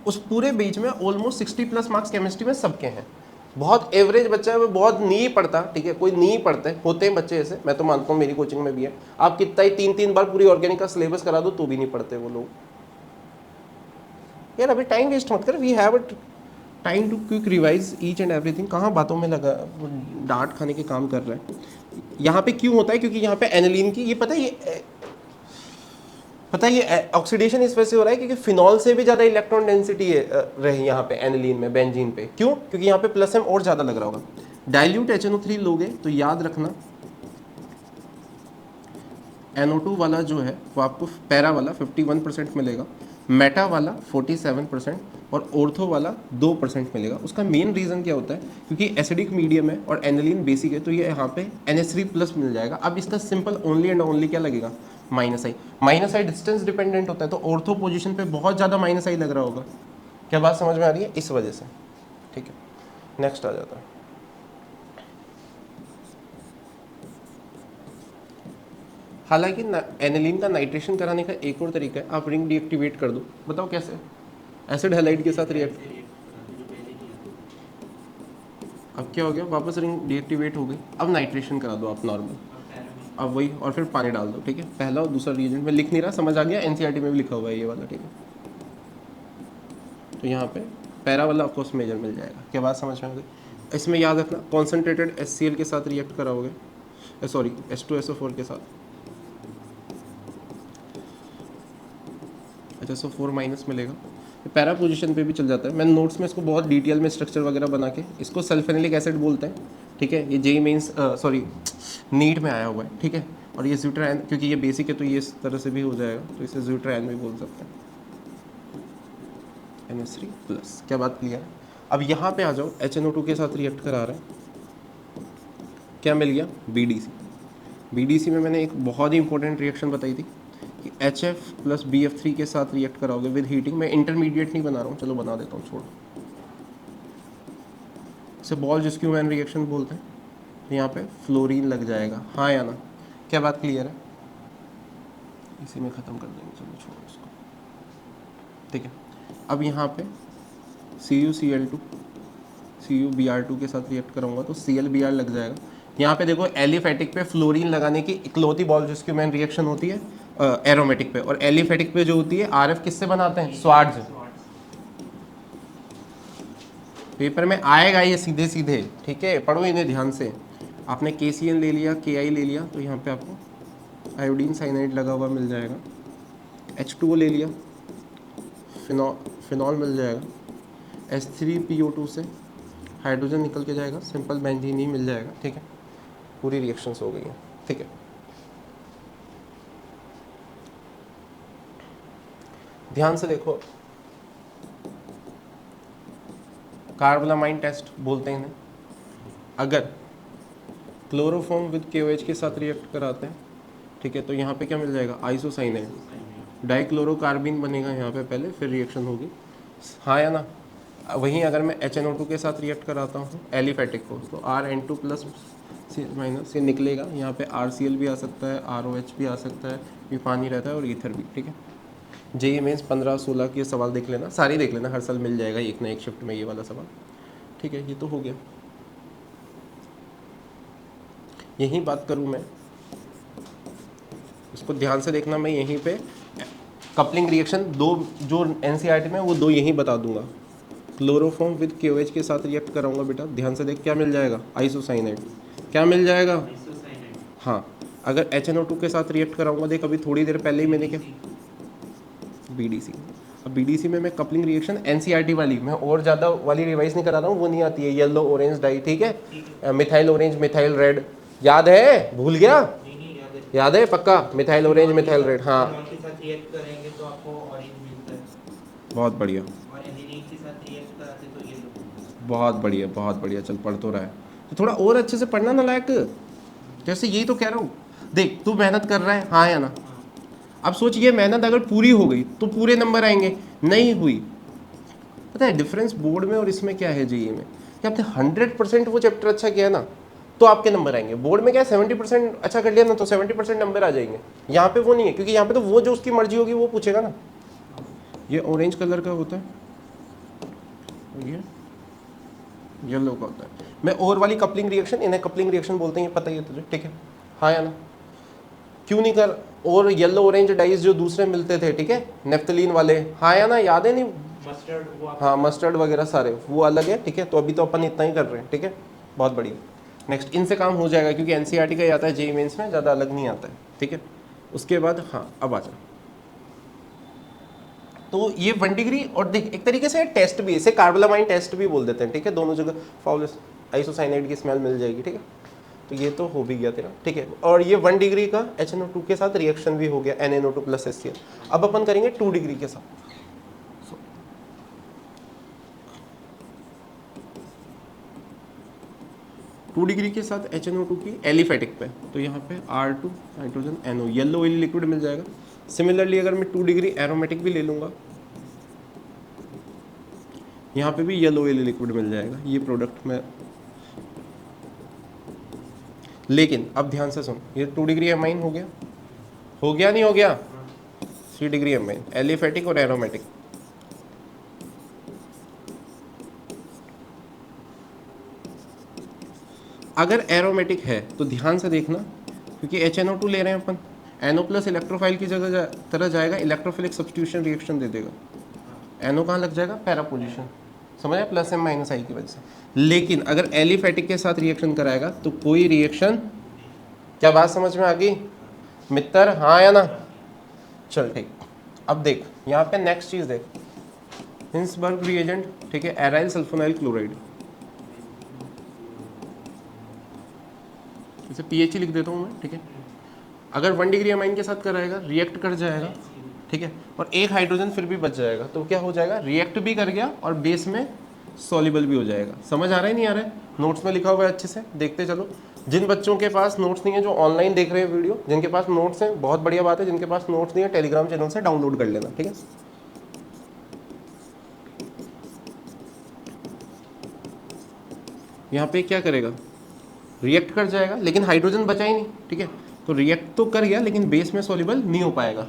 उस पूरे बीच में ऑलमोस्ट 60+ मार्क्स केमिस्ट्री में सबके हैं। बहुत एवरेज बच्चा है, वो बहुत नहीं पढ़ता, ठीक है? कोई नहीं पढ़ते, होते हैं बच्चे ऐसे, मैं तो मानता हूँ, मेरी कोचिंग में भी है। आप कितना ही 3-3 बार पूरी ऑर्गेनिक का सिलेबस करा दो तो भी नहीं पढ़ते वो लोग। यार अभी टाइम वेस्ट मत कर, we have it, time to quick revise each and everything, कहाँ बातों में लगा वो डांट खाने के काम कर रहा है। यहाँ पे क्यों होता है, क्योंकि यहाँ पे एनिलीन की ये पता है ये ऑक्सीडेशन इस वजह से हो रहा है क्योंकि फिनॉल से भी ज़्यादा इलेक्ट्रॉन डेंसिटी है रही यहाँ पे एनिलीन में, बेंजीन पे। क्यों? क्योंकि यहाँ पे प्लस एम और ज़्यादा लग रहा होगा। डाइल्यूट HNO3 लोगे तो याद रखना NO2 वाला जो है वो आपको पैरा वाला 51% मिलेगा, मेटा वाला 47% और ऑर्थो वाला 2% मिलेगा। उसका मेन रीज़न क्या होता है, क्योंकि एसिडिक मीडियम है और एनिलीन बेसिक है, तो ये यहाँ पे NH3+ मिल जाएगा। अब इसका सिंपल ओनली एंड ओनली क्या लगेगा, -I। -I डिस्टेंस डिपेंडेंट होता है, तो ऑर्थो पोजिशन पे बहुत ज़्यादा -I लग रहा होगा। क्या बात समझ में आ रही है? इस वजह से। ठीक है, नेक्स्ट आ जाता है। हालांकि एनिलीन का नाइट्रेशन कराने का एक और तरीका है, आप रिंग डीएक्टिवेट कर दो। बताओ कैसे? एसिड हैलाइड के साथ रिएक्ट। अब क्या हो गया, वापस रिंग डीएक्टिवेट हो गई। अब नाइट्रेशन करा दो आप नॉर्मल, अब वही, और फिर पानी डाल दो। ठीक है, पहला और दूसरा रिएजेंट में लिख नहीं रहा, समझ आ गया, एनसीईआरटी में भी लिखा हुआ है ये वाला। ठीक है, तो यहाँ पे पैरा वाला ऑफकोर्स मेजर मिल जाएगा। क्या बात समझ में आ गई? इसमें याद रखना कॉन्सेंट्रेटेड HCl के साथ रिएक्ट कराओगे, सॉरी H2SO4 के साथ, HSO4- मिलेगा। पैरा पोजीशन पे भी चल जाता है। मैंने नोट्स में इसको बहुत डिटेल में स्ट्रक्चर वगैरह बना के, इसको सल्फेनिलिक एसिड बोलते हैं। ठीक है, ये जेई मेंस सॉरी नीट में आया हुआ है। ठीक है, और ये ज़्यूट्रायन, क्योंकि ये बेसिक है तो ये इस तरह से भी हो जाएगा, तो इसे ज़्यूट्रायन भी बोल सकते हैं, NH3+। क्या बात क्लियर है? अब यहाँ पे आ जाओ, HNO2 के साथ रिएक्ट करा रहे हैं, क्या मिल गया, BDC। BDC में मैंने एक बहुत ही इंपॉर्टेंट रिएक्शन बताई थी कि HF + BF3 के साथ रिएक्ट कराओगे विद हीटिंग। मैं इंटरमीडिएट नहीं बना रहा हूँ, चलो बना देता हूँ, छोड़ो। इसे बॉल जिस्क्यूमैन रिएक्शन बोलते हैं। तो यहाँ पे फ्लोरीन लग जाएगा, हाँ या ना? क्या बात क्लियर है? इसी में ख़त्म कर देंगे, चलो छोड़ो इसको। ठीक है, अब यहाँ पे CuCl2 CuBr2 के साथ रिएक्ट करूँगा तो ClBr लग जाएगा। यहाँ पे देखो एलिफेटिक पे फ्लोरीन लगाने की इकलौती बॉल जिस्क्यूमैन रिएक्शन होती है एरोमेटिक पे, और एलिफेटिक पे जो होती है RF किससे बनाते हैं, स्वाड से। पेपर में आएगा ये सीधे सीधे। ठीक है, पढ़ो इन्हें ध्यान से। आपने KCl ले लिया, Ki ले लिया, तो यहाँ पे आपको आयोडीन साइनाइड लगा हुआ मिल जाएगा। H2O ले लिया, फिनॉल मिल जाएगा। H3PO2 से हाइड्रोजन निकल के जाएगा, सिंपल बेंजीन ही मिल जाएगा। ठीक है, पूरी रिएक्शंस हो गई हैं। ठीक है, ध्यान से देखो, कार्बोलामाइन टेस्ट बोलते हैं इन्हें। अगर क्लोरोफॉर्म विद KOH के साथ रिएक्ट कराते हैं, ठीक है, तो यहाँ पे क्या मिल जाएगा, आइसोसाइनाइड। डाइक्लोरोकार्बिन बनेगा यहाँ पे पहले, फिर रिएक्शन होगी, हाँ या ना? वहीं अगर मैं HNO2 के साथ रिएक्ट कराता हूँ एलिफेटिक को, तो Rn2+ से निकलेगा। यहाँ पे RCl भी आ सकता है, ROH भी आ सकता है, ये पानी रहता है, और ईथर भी। ठीक है, जेईई मेंस 15-16 के सवाल देख लेना, सारी देख लेना, हर साल मिल जाएगा एक ना एक शिफ्ट में ये वाला सवाल। ठीक है, ये तो हो गया। यही बात करूँ मैं, इसको ध्यान से देखना, मैं यहीं पे कपलिंग रिएक्शन दो जो एनसीईआरटी में वो दो यहीं बता दूंगा। क्लोरोफॉर्म विद KOH के साथ रिएक्ट कराऊंगा बेटा, ध्यान से देख, क्या मिल जाएगा, आइसोसाइनाइड। क्या मिल जाएगा, हाँ। अगर HNO2 के साथ रिएक्ट कराऊंगा, देख अभी थोड़ी देर पहले ही मैंने क्या, BDC। अब BDC में मैं कपलिंग रिएक्शन एनसीईआरटी वाली, मैं और ज़्यादा वाली रिवाइज नहीं करा रहा हूँ, वो नहीं आती है, येलो ऑरेंज डाई। ठीक है, मिथाइल ऑरेंज मिथाइल रेड, याद है, भूल गया? याद है पक्का, मिथाइल ऑरेंज मिथाइल रेड, हाँ। के साथ रिएक्ट करेंगे तो आपको ऑरेंज मिलता है, बहुत बढ़िया, और एनिलीन के साथ रिएक्ट कराते तो येलो। बहुत बढ़िया, बहुत बढ़िया, चल पढ़ तो रहा है, तो थोड़ा और अच्छे से पढ़ना ना लायक। जैसे यही तो कह रहा हूँ, देख तू मेहनत कर रहा है, हाँ या ना? अब सोच, ये मेहनत अगर पूरी हो गई तो पूरे नंबर आएंगे, नहीं हुई। पता है डिफरेंस बोर्ड में और इसमें क्या है जेईई में, कि आपने 100% वो चैप्टर अच्छा किया ना तो आपके नंबर आएंगे। बोर्ड में क्या है, 70% अच्छा कर लिया ना तो 70% नंबर आ जाएंगे। यहाँ पे वो नहीं है, क्योंकि यहाँ पे तो वो जो उसकी मर्जी होगी वो पूछेगा ना। ये ऑरेंज कलर का होता है, ये येलो का होता है। मैं और वाली कपलिंग रिएक्शन, इन्हें कपलिंग रिएक्शन बोलते हैं, ये पता ही है तुझे, ठीक है, हाँ या ना? क्यों नहीं कर, और येलो ऑरेंज डाइज जो दूसरे मिलते थे, ठीक है, नेफ्थलीन वाले, हाँ या ना? याद है नहीं? मस्टर्ड वो आप हाँ मस्टर्ड वगैरह सारे वो अलग है, ठीक है। तो अभी तो अपन इतना ही कर रहे हैं, ठीक है, बहुत बढ़िया। नेक्स्ट इनसे काम हो जाएगा क्योंकि एनसीईआरटी का ही आता है, जेईई मेंस में ज़्यादा अलग नहीं आता है, ठीक है। उसके बाद हाँ अब आ जाओ, तो ये 1 डिग्री और देख एक तरीके से टेस्ट भी, इसे कार्बोलामाइन टेस्ट भी बोल देते हैं, ठीक है। दोनों जगह फाउल आइसोसाइनाइड की स्मेल मिल जाएगी, ठीक है। तो ये तो हो भी गया तेरा, ठीक है। और ये 1 डिग्री का HNO2 के साथ रिएक्शन भी हो गया, NNO2 प्लस HCl। अब अपन करेंगे 2 डिग्री के साथ। 2 डिग्री के साथ HNO2 की एलिफेटिक पे, तो यहाँ पे R2 nitrogen NO yellow oily liquid मिल जाएगा। सिमिलरली अगर मैं 2 डिग्री एरोमेटिक भी ले लूँगा, यहाँ पे भी येलो ऑयली लिक्विड मिल जाएगा, ये प्रोडक्ट में। लेकिन अब ध्यान से सुन, ये 2 डिग्री एमाइन हो गया नहीं हो गया? 3 डिग्री एमाइन एलिफेटिक और एरोमेटिक। अगर एरोमेटिक है तो ध्यान से देखना, क्योंकि HNO2 ले रहे हैं अपन, NO प्लस इलेक्ट्रोफाइल की जगह तरह जाएगा, इलेक्ट्रोफिलिक सब्स्टिट्यूशन रिएक्शन दे देगा। NO कहाँ लग जाएगा? पैरा पोजीशन, समझ प्लस एम माइनस आई की वजह से। लेकिन अगर एलिफेटिक के साथ रिएक्शन कराएगा तो कोई रिएक्शन, क्या बात समझ में आ गई मित्र? हाँ या ना? चल ठीक। अब देख यहाँ पे नेक्स्ट चीज देख, हिंसबर्ग रिएजेंट, ठीक है, एराइल सल्फोनाइल क्लोराइड, इसे पीएच लिख देता हूँ मैं, ठीक है। अगर 1 डिग्री अमाइन के साथ कराएगा, रिएक्ट कर जाएगा, ठीक है, और एक हाइड्रोजन फिर भी बच जाएगा, तो क्या हो जाएगा? रिएक्ट भी कर गया और बेस में सॉल्युबल भी हो जाएगा। समझ आ रहा है नहीं आ रहा है? नोट्स में लिखा हुआ है, अच्छे से देखते चलो। जिन बच्चों के पास नोट्स नहीं है, जो ऑनलाइन देख रहे हैं वीडियो, जिनके पास नोट्स हैं बहुत बढ़िया बात है, जिनके पास नोट्स नहीं है टेलीग्राम चैनल से डाउनलोड कर लेना, ठीक है। यहाँ पे क्या करेगा? रिएक्ट कर जाएगा, लेकिन हाइड्रोजन बचा ही नहीं, ठीक है। तो रिएक्ट तो कर गया लेकिन बेस में सॉल्युबल नहीं हो पाएगा।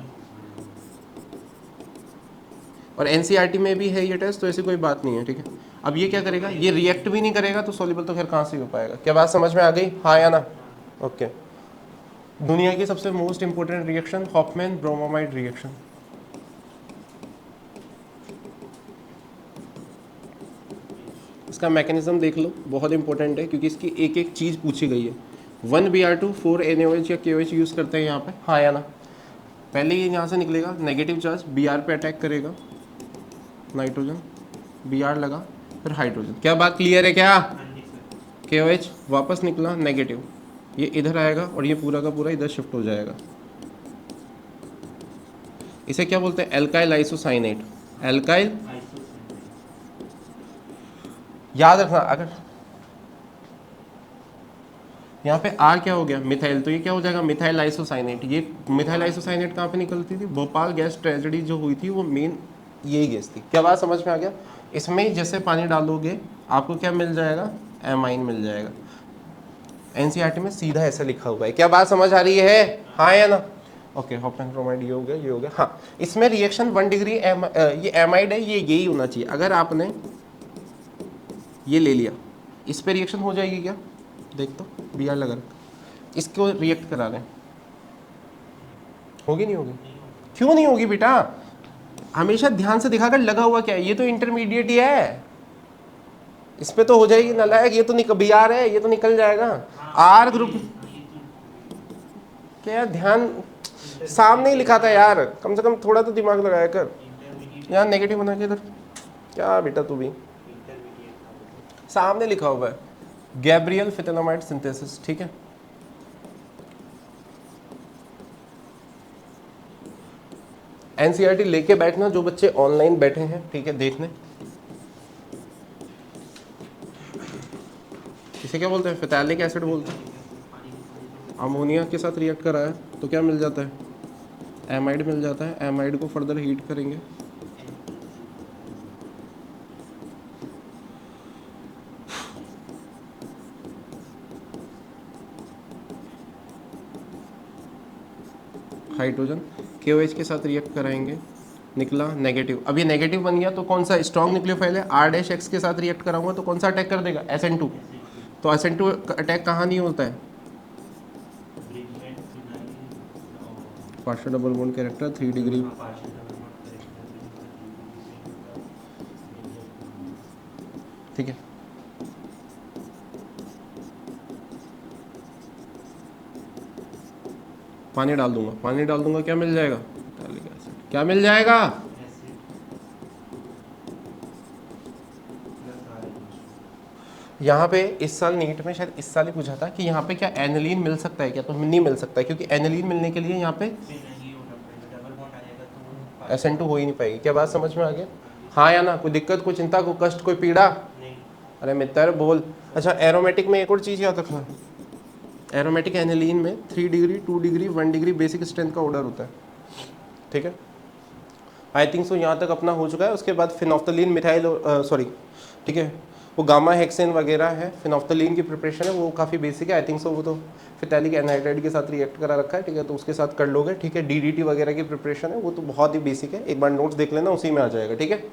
और एनसीईआरटी में भी है ये टेस्ट, तो ऐसी कोई बात नहीं है, ठीक है। अब ये क्या करेगा? ये रिएक्ट भी नहीं करेगा तो सॉल्युबल तो खैर कहाँ से हो पाएगा? क्या बात समझ में आ गई? हाँ या ना? ओके। दुनिया की सबसे most important reaction Hoffmann bromamide reaction. इसका मैकेनिज्म देख लो, बहुत इंपॉर्टेंट है क्योंकि इसकी एक एक चीज़ पूछी गई है। 1Br2 4 NaOH या KOH यूज़ करते हैं यहाँ पे, हाँ या ना? पहले ये यहाँ से निकलेगा, नेगेटिव चार्ज Br पे अटैक करेगा, नाइट्रोजन, Br लगा, फिर हाइड्रोजन। क्या बात क्लियर है क्या? KOH वापस निकला नेगेटिव, ये इधर आएगा और ये पूरा का पूरा इधर शिफ्ट हो जाएगा। इसे क्या बोलते हैं? Alkyl isocyanate. एल्काइल, याद रखना, अगर यहाँ पे आर क्या हो गया? मिथाइल, तो ये क्या हो जाएगा? Methyl isocyanate. ये मिथाइल आइसोसाइनेट कहाँ पे निकलती थी? भोपाल गैस ट्रेजेडी जो हुई थी वो मेन यही गैस थी। क्या बात समझ में आ गया? इसमें जैसे पानी डालोगे आपको क्या मिल जाएगा? एमाइन मिल जाएगा। एनसीईआरटी में सीधा ऐसा लिखा हुआ है। क्या बात समझ आ रही है? हाँ या ना? ओके, हॉफमैन ब्रोमाइड ये हो गया, ये हो गया। हाँ, इसमें रिएक्शन 1 डिग्री ये एमाइड है, ये यही होना चाहिए। अगर आपने ये ले लिया, इस पे रिएक्शन हो जाएगी क्या? देख तो Br लगा रखा, इसको रिएक्ट करा रहे हैं, होगी नहीं होगी? क्यों नहीं होगी बेटा? हमेशा ध्यान से दिखाकर लगा हुआ क्या है? ये तो इंटरमीडिएट ही है, इस पे तो हो जाएगी नालायक। ये तो Br है, ये तो निकल जाएगा। R ग्रुप क्या ध्यान सामने ही लिखा था यार, कम से कम थोड़ा तो दिमाग लगाया कर यार। नेगेटिव बना के इधर क्या बेटा, तू भी सामने लिखा हुआ है, गैब्रियल फिटेनामाइड सिंथेसिस, ठीक है। एनसीईआरटी लेके बैठना जो बच्चे ऑनलाइन बैठे हैं, ठीक है, देखने। इसे क्या बोलते हैं? फिटैलिक एसिड बोलते हैं। अमोनिया के साथ रिएक्ट कराया तो क्या मिल जाता है? एमाइड मिल जाता है। एमाइड को फर्दर हीट करेंगे, हाइड्रोजन KOH के साथ रिएक्ट कराएंगे, निकला नेगेटिव। अब ये नेगेटिव बन गया तो कौन सा स्ट्रॉन्ग न्यूक्लियोफाइल है? R-X के साथ रिएक्ट कराऊंगा तो कौन सा अटैक कर देगा? SN2। तो SN2 अटैक कहाँ नहीं होता है? Partial double bond character 3 degree. पानी डाल दूंगा, क्या मिल जाएगा? Phthalic acid। क्या मिल जाएगा? Acid plus R. यहाँ पे इस साल नीट में शायद इस साल ही पूछा था कि यहाँ पे क्या एनिलीन मिल सकता है क्या, तो नहीं मिल सकता है, क्योंकि एनिलीन मिलने के लिए यहाँ पे से नहीं होना पड़ेगा, डबल बॉन्ड आ जाएगा तो SN2 हो ही नहीं पाएगी। क्या बात समझ में आ गया? हाँ या ना? कोई दिक्कत, कोई चिंता, कोई कष्ट, कोई पीड़ा? नहीं। अरे मित्र बोल। अच्छा एरोमेटिक में एक और चीज़ याद रखना, एरोमेटिक एनिलीन में 3 degree 2 degree 1 degree basic strength का ऑर्डर होता है, ठीक है। आई थिंक सो यहाँ तक अपना हो चुका है। उसके बाद फिनोफ्थलीन मिथाइल, सॉरी ठीक है, वो गामा हेक्सेन वगैरह है, फिनोफ्थलीन की प्रिपरेशन है, वो काफ़ी बेसिक है। आई थिंक सो वो तो फिथैलिक एनहाइड्राइड के साथ रिएक्ट करा रखा है, ठीक है, तो उसके साथ कर लोगे, ठीक है। DDT वगैरह की प्रिपरेशन है, वो तो बहुत ही बेसिक है, एक बार नोट्स देख लेना, उसी में आ जाएगा, ठीक है।